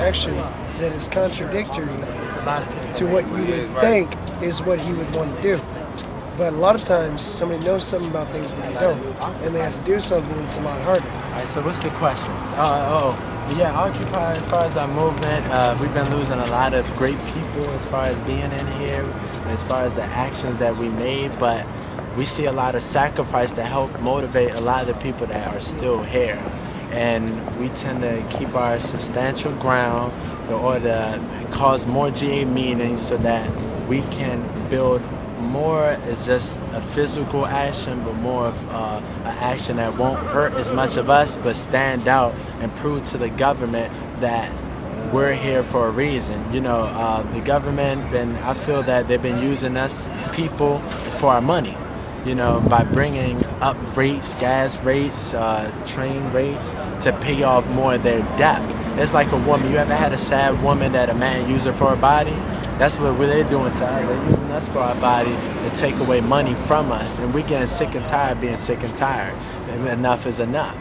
action that is contradictory to what you would think is what he would want to do. But a lot of times, somebody knows something about things that they don't, and they have to do something that's a lot harder. All right, so what's the questions? Yeah, Occupy, as far as our movement, we've been losing a lot of great people as far as being in here, as far as the actions that we made, but we see a lot of sacrifice to help motivate a lot of the people that are still here. And we tend to keep our substantial ground or to cause more GA meetings so that we can build more as just a physical action, but more of an action that won't hurt as much of us, but stand out and prove to the government that we're here for a reason. You know, the government, I feel that they've been using us as people for our money. You know, by bringing up rates, gas rates, train rates, to pay off more of their debt. It's like a woman. You ever had a sad woman that a man used her for her body? That's what they're doing to us. They're using us for our body to take away money from us. And we're getting sick and tired of being sick and tired. Enough is enough.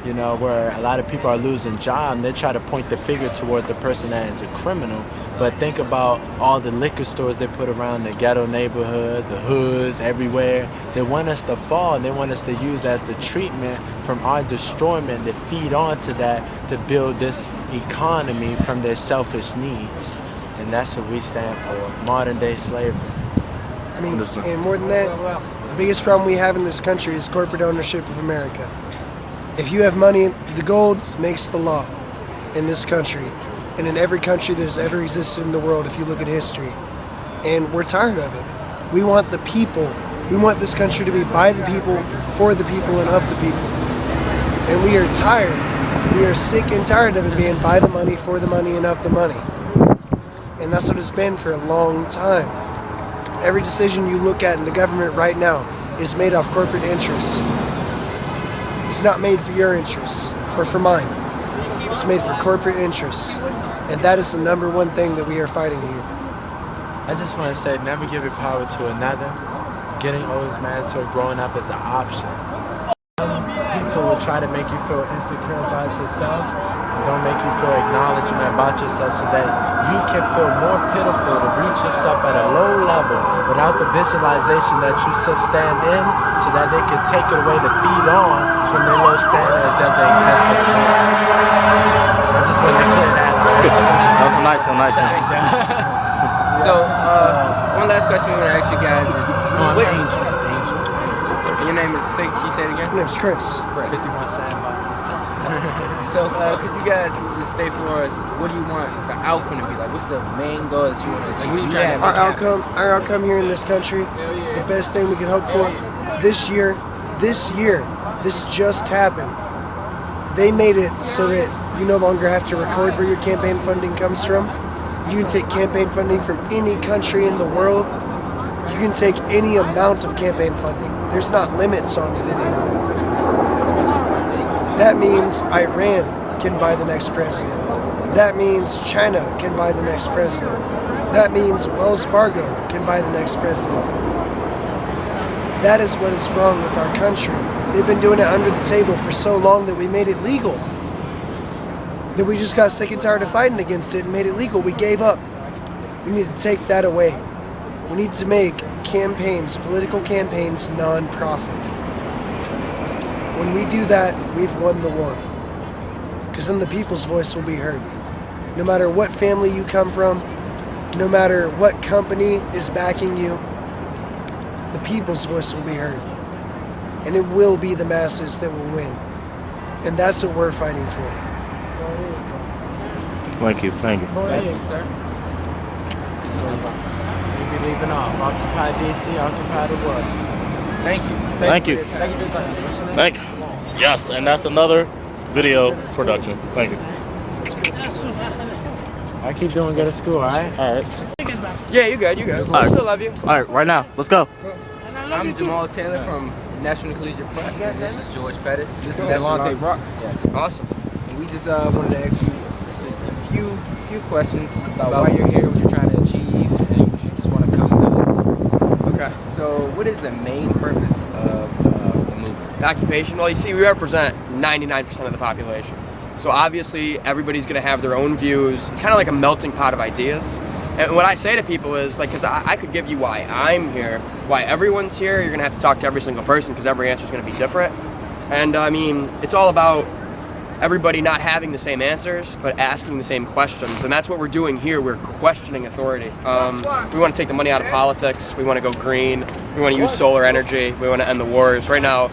You know, where a lot of people are losing jobs, and they try to point the finger towards the person that is a criminal. But think about all the liquor stores they put around the ghetto neighborhoods, the hoods, everywhere. They want us to fall, and they want us to use as the treatment from our destroyment to feed onto that to build this economy from their selfish needs. And that's what we stand for, modern day slavery. I mean, and more than that, the biggest problem we have in this country is corporate ownership of America. If you have money, the gold makes the law in this country and in every country that has ever existed in the world if you look at history. And we're tired of it. We want the people. We want this country to be by the people, for the people, and of the people. And we are tired. We are sick and tired of it being by the money, for the money, and of the money. And that's what it's been for a long time. Every decision you look at in the government right now is made off corporate interests. It's not made for your interests or for mine. It's made for corporate interests. And that is the number one thing that we are fighting here. I just want to say, never give your power to another. Getting old is mandatory. Growing up is an option. People will try to make you feel insecure about yourself. Don't make you feel acknowledgement about yourself so that you can feel more pitiful to reach yourself at a low level without the visualization that you stand in, so that they can take it away to feed on from their low standard that doesn't exist anymore. I just wanted to clear that up. That was a nice one, nice one. So, one last question we want to ask you guys is, Angel. Your name is, can you say it again? My name's Chris. 51 Sandbox. So, could you guys just state for us, what do you want the outcome to be? Like, what's the main goal that you want to achieve? Our outcome here in this country, the best thing we can hope for, this year, this just happened. They made it so that you no longer have to record where your campaign funding comes from. You can take campaign funding from any country in the world. You can take any amount of campaign funding. There's not limits on it anymore. That means Iran can buy the next president. That means China can buy the next president. That means Wells Fargo can buy the next president. That is what is wrong with our country. They've been doing it under the table for so long that we made it legal. That we just got sick and tired of fighting against it and made it legal. We gave up. We need to take that away. We need to make campaigns, political campaigns, non-profit. When we do that, we've won the war. Because then the people's voice will be heard. No matter what family you come from, no matter what company is backing you, the people's voice will be heard. And it will be the masses that will win. And that's what we're fighting for. Thank you. Thank you, sir. We'll be leaving off. Occupy DC, occupy the world. Thank you. Thank you. Thank you. Yes, and that's another video production. Thank you. I keep doing good at school, all right? All right. Yeah, you good. I still love you. All right, right now. Let's go. I'm Jamal Taylor from National Collegiate Prep. This is George Pettis. This is Delonte Brock. Yes. Awesome. And we just wanted to ask you just a few questions about why you're here, what you're trying to achieve, and you just want to come to us. Okay. So, what is the main purpose of the movement? The occupation? Well, you see, we represent 99% of the population. So obviously everybody's going to have their own views. It's kind of like a melting pot of ideas. And what I say to people is, like, because I could give you why I'm here, why everyone's here. You're going to have to talk to every single person because every answer is going to be different. And I mean, it's all about everybody not having the same answers, but asking the same questions. And that's what we're doing here. We're questioning authority. We want to take the money out of politics. We want to go green. We want to use solar energy. We want to end the wars. Right now,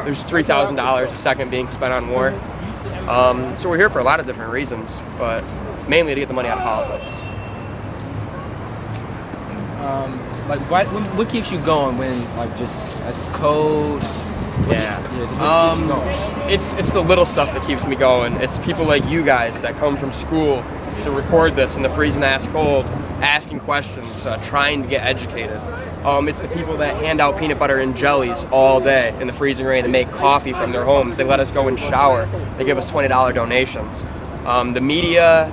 there's $3,000 a second being spent on war. So we're here for a lot of different reasons, but mainly to get the money out of politics. Like, what keeps you going when, like, just as it's cold? Just what keeps you going? It's the little stuff that keeps me going. It's people like you guys that come from school to record this in the freezing ass cold, asking questions, trying to get educated. It's the people that hand out peanut butter and jellies all day in the freezing rain and make coffee from their homes. They let us go and shower. They give us $20 donations. The media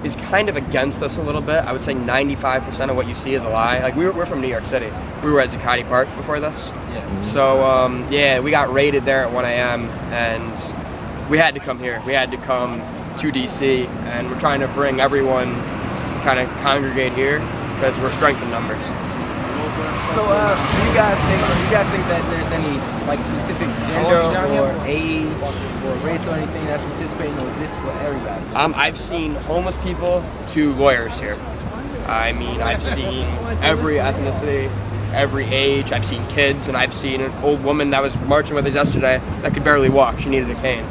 is kind of against us a little bit. I would say 95% of what you see is a lie. Like, we're from New York City. We were at Zuccotti Park before this. Yeah. So, we got raided there at 1 a.m. and we had to come here. We had to come to DC, and we're trying to bring everyone kind of congregate here because we're strength in numbers. So, do you guys think that there's any, like, specific gender or age or race or anything that's participating, or is this for everybody? I've seen homeless people to lawyers here. I mean, I've seen every ethnicity, every age. I've seen kids, and I've seen an old woman that was marching with us yesterday that could barely walk. She needed a cane.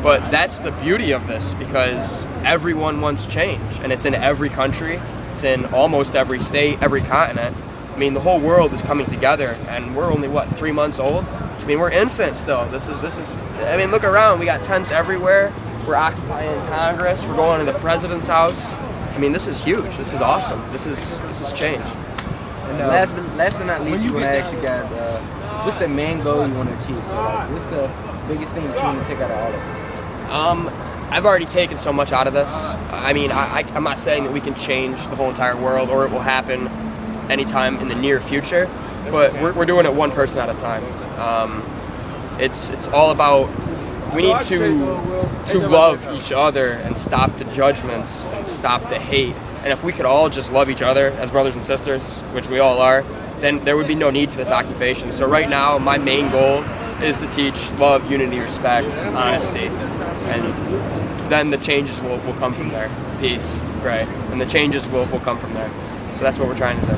But that's the beauty of this, because everyone wants change, and it's in every country. It's in almost every state, every continent. I mean, the whole world is coming together, and we're only, 3 months old? I mean, we're infants still. This is. I mean, look around. We got tents everywhere. We're occupying Congress. We're going to the president's house. I mean, this is huge. This is awesome. This is change. And last but not least, we want to ask you guys, what's the main goal you want to achieve? So, like, what's the biggest thing that you want to take out of all of this? I've already taken so much out of this. I mean, I'm not saying that we can change the whole entire world or it will happen anytime in the near future, but we're doing it one person at a time. It's all about, we need to love each other and stop the judgments and stop the hate. And if we could all just love each other as brothers and sisters, which we all are, then there would be no need for this occupation. So right now, my main goal is to teach love, unity, respect, honesty, and then the changes will come from there. Peace, right? And the changes will come from there. So that's what we're trying to do.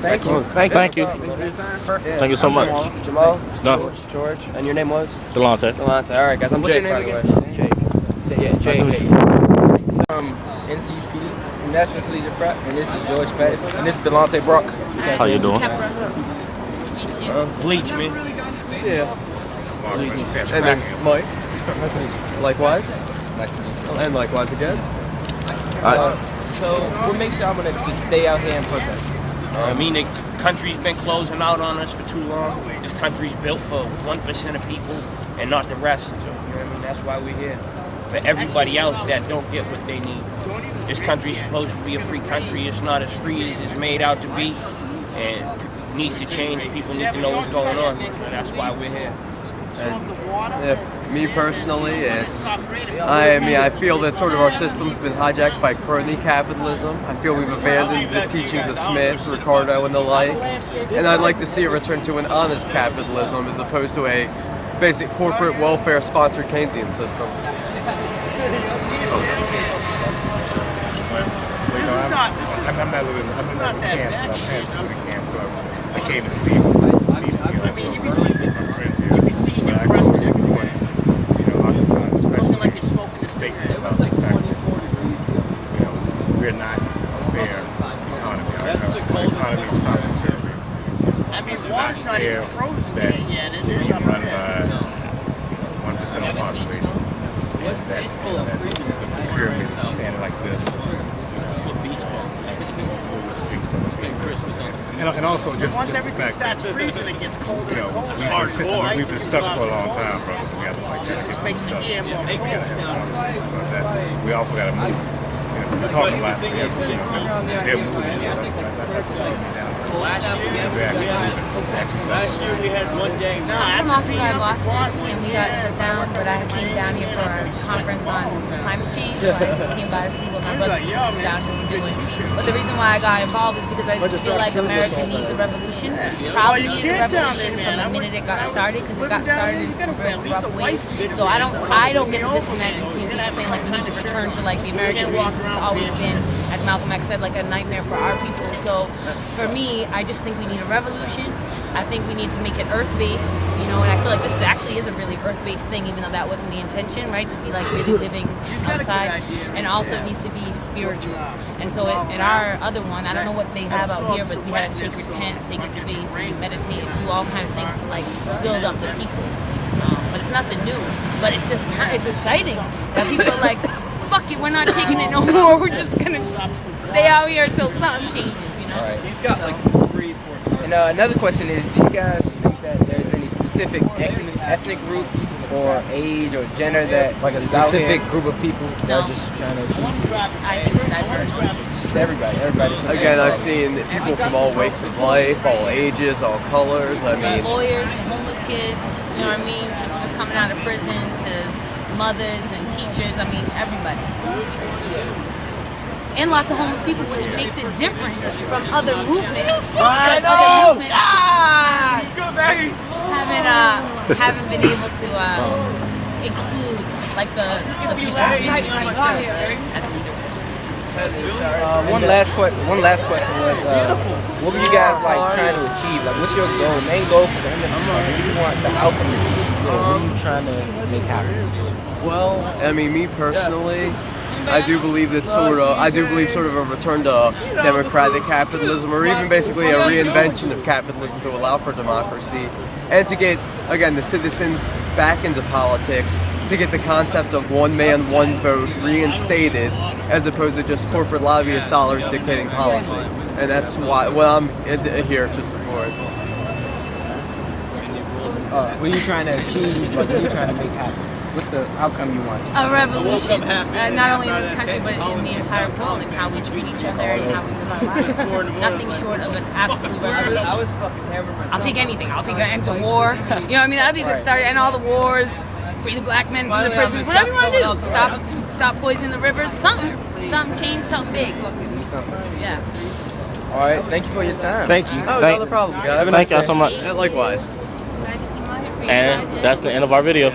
Thank you. Thank you. Perfect. Thank you so much. Jamal? No. George? And your name was? Delonte. Delonte. All right, guys. I'm What's Jake, your by name the way. Jake. Yeah, Jake. NCP, from National Collegiate Prep, and this is George Pettis, and this is Delonte Brock. How you doing? Bleach me. Yeah. And then Mike. Nice to meet you. Likewise. Nice to meet you. And likewise again. So what makes y'all want to just stay out here and protest? I mean, the country's been closing out on us for too long. This country's built for 1% of people and not the rest. So, you know what I mean? That's why we're here. For everybody else that don't get what they need. This country's supposed to be a free country. It's not as free as it's made out to be. And it needs to change. People need to know what's going on. And that's why we're here. And me personally, I feel that sort of our system's been hijacked by crony capitalism. I feel we've abandoned the teachings of Smith, Ricardo, and the like. And I'd like to see a return to an honest capitalism as opposed to a basic corporate welfare-sponsored Keynesian system. I'm not living in camp. I'm passing through the camp club. I came to see my friend here. But I totally support, Occupy, especially the statement about the fact that, we're not a fair economy. Our economy is topsy-turvy. It's not fair that we run by 1% of the population. That the pyramid is standing like this. And also just the fact that we've been stuck for a long time, brothers. We have to get stuck. We gotta have policies about that. We also gotta move. We're talking about they're moving. people. Last year we had one day. I'm from occupied Boston, and we got shut down, but I came down here for a conference on climate change, so I came by to see what my brothers and sisters down here were doing. But the reason why I got involved is because I feel like America needs a revolution. Probably needs a revolution from the minute it got started, because it got started in some real rough ways. So I don't get the disconnect between people saying like we need to return to like the American way, because it's always been, as Malcolm X said, like a nightmare for our people. So for me, I just think we need a revolution. I think we need to make it earth-based, you know, and I feel like this actually is a really earth-based thing, even though that wasn't the intention, right? To be like really living outside, and also it needs to be spiritual. And so in our other one, I don't know what they have out here, but we had a sacred tent, a sacred space, and we meditate and do all kinds of things to like build up the people. But it's nothing new. But it's just it's exciting that people are like, fuck it, we're not taking it no more. We're just gonna stay out here until something changes, you know. All right. He's got like 3, 4. And another question is, do you guys think that there's any specific ethnic group or age or gender that like a is out specific here? group of people that No. are just trying to achieve? I think it's diverse. It's just everybody. Everybody's Again, I've seen people from all wakes of life, all ages, all colors. I mean, Lawyers to homeless kids, you know what I mean? People just coming out of prison to mothers and teachers. I mean, everybody. And lots of homeless people, which makes it different from other movements. Because other movements haven't been able to include like the people as leaders. One last question was, what were you guys like trying to achieve? Like, what's your goal, main goal for the end of the month? What do you want the outcome to be? What are you trying to make happen? well, I mean, me personally, I do believe sort of a return to democratic capitalism, or even basically a reinvention of capitalism to allow for democracy, and to get, again, the citizens back into politics, to get the concept of one man, one vote reinstated, as opposed to just corporate lobbyist dollars dictating policy. And that's what I'm here to support. What are you trying to achieve? Like, what are you trying to make happen? What's the outcome you want? A revolution, not only in this country, but in the entire world, and how we treat each other and how we live our lives. Nothing short of an absolute revolution. I'll take anything. I'll take an end to war. You know what I mean? That'd be a good start. End all the wars, free the black men from the prisons, whatever you want to do. Stop poisoning the rivers. Something change, something big. Yeah. All right, thank you for your time. Thank you. Oh, not a problem, guys. Thank y'all so much. Yeah, likewise. And that's the end of our video.